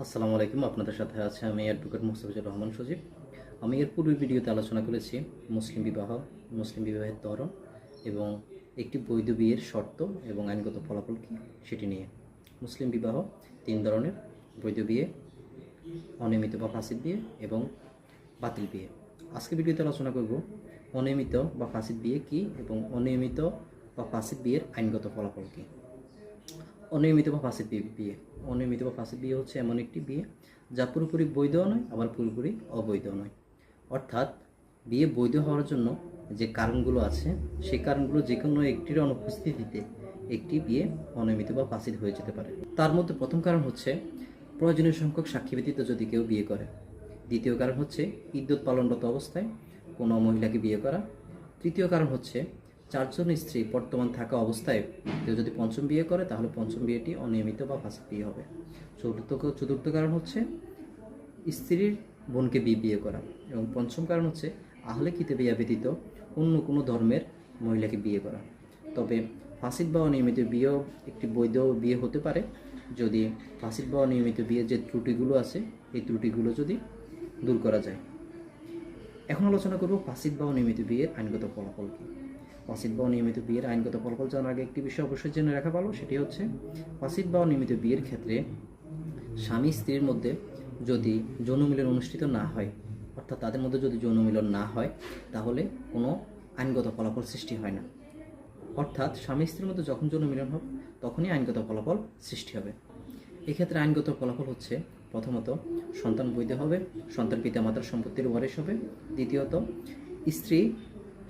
আসসালামু আলাইকুম। আপনাদের সাথে আছে আমি অ্যাডভোকেট মুস্তাফিজুর রহমান সজীব। আমি এর পূর্বের ভিডিওতে আলোচনা করেছি মুসলিম বিবাহ, মুসলিম বিবাহের ধরন এবং একটি বৈধ বিয়ের শর্ত এবং আইনগত ফলাফল কী সেটি নিয়ে। মুসলিম বিবাহ তিন ধরনের: বৈধ বিয়ে, অনিয়মিত বা ফাসিদ বিয়ে এবং বাতিল বিয়ে। আজকে ভিডিওতে আলোচনা করব অনিয়মিত বা ফাসিদ বিয়ে কী এবং অনিয়মিত বা ফাসিদ বিয়ের আইনগত ফলাফল কী। অনিয়মিত বা ফাসিদ বিয়ে অনিয়মিত বা ফাসিদ বিয়ে হচ্ছে এমন একটি বিয়ে যা পুরোপুরি বৈধ নয়, আবার পুরোপুরি অবৈধ নয়। অর্থাৎ বিয়ে বৈধ হওয়ার জন্য যে কারণগুলো আছে সেই কারণগুলো যে কোনো একটির অনুপস্থিতিতে একটি বিয়ে অনিয়মিত বা ফাসিদ হয়ে যেতে পারে। তার মধ্যে প্রথম কারণ হচ্ছে প্রয়োজনীয় সংখ্যক সাক্ষী ব্যতীত যদি কেউ বিয়ে করে। দ্বিতীয় কারণ হচ্ছে ইদ্যত পালনরত অবস্থায় কোনো মহিলাকে বিয়ে করা। তৃতীয় কারণ হচ্ছে চারজন স্ত্রী বর্তমান থাকা অবস্থায় কেউ যদি পঞ্চম বিয়ে করে তাহলে পঞ্চম বিয়েটি অনিয়মিত বা ফাসিদ বিয়ে হবে। চতুর্থ কারণ হচ্ছে স্ত্রীর বোনকে বিয়ে করা। এবং পঞ্চম কারণ হচ্ছে আহলে কিতাবিয়া ব্যতীত অন্য কোনো ধর্মের মহিলাকে বিয়ে করা। তবে ফাসিদ বা অনিয়মিত বিয়েও একটি বৈধ বিয়ে হতে পারে যদি ফাসিদ বা অনিয়মিত বিয়ের যে ত্রুটিগুলো আছে এই ত্রুটিগুলো যদি দূর করা যায়। এখন আলোচনা করব ফাসিদ বা অনিয়মিত বিয়ের আইনগত ফলাফল কী। ফাসিদ বা অনিয়মিত বিয়ের আইনগত ফলাফল জানার আগে একটি বিষয় অবশ্যই জেনে রাখা ভালো, সেটি হচ্ছে ফাসিদ বা অনিয়মিত বিয়ের ক্ষেত্রে স্বামী স্ত্রীর মধ্যে যদি যৌন মিলন অনুষ্ঠিত না হয়, অর্থাৎ তাদের মধ্যে যদি যৌন মিলন না হয় তাহলে কোনো আইনগত ফলাফল সৃষ্টি হয় না। অর্থাৎ স্বামী স্ত্রীর মধ্যে যখন যৌন মিলন হবে তখনই আইনগত ফলাফল সৃষ্টি হবে। এক্ষেত্রে আইনগত ফলাফল হচ্ছে প্রথমত সন্তান বৈধ হবে, সন্তান পিতামাতার সম্পত্তির ওয়ারিশ হবে। দ্বিতীয়ত স্ত্রী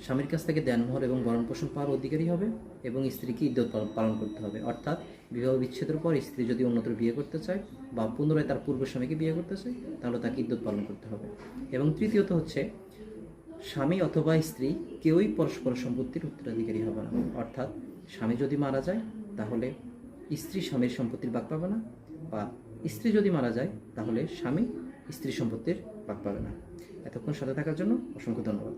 স্বামীর কাছ থেকে দেনমোহর এবং ভরণ পোষণ পাওয়ার অধিকারী হবে এবং স্ত্রীকে ইদ্যত পালন করতে হবে। অর্থাৎ বিবাহ বিচ্ছেদের পর স্ত্রী যদি অন্যত্র বিয়ে করতে চায় বা পুনরায় তার পূর্ব স্বামীকে বিয়ে করতে চায় তাহলে তাকে ইদ্যত পালন করতে হবে। এবং তৃতীয়ত হচ্ছে স্বামী অথবা স্ত্রী কেউই পরস্পর সম্পত্তির উত্তরাধিকারী হবে না। অর্থাৎ স্বামী যদি মারা যায় তাহলে স্ত্রী স্বামীর সম্পত্তির ভাগ পাবে না, বা স্ত্রী যদি মারা যায় তাহলে স্বামী স্ত্রীর সম্পত্তির ভাগ পাবে না। এতক্ষণ সাথে থাকার জন্য অসংখ্য ধন্যবাদ।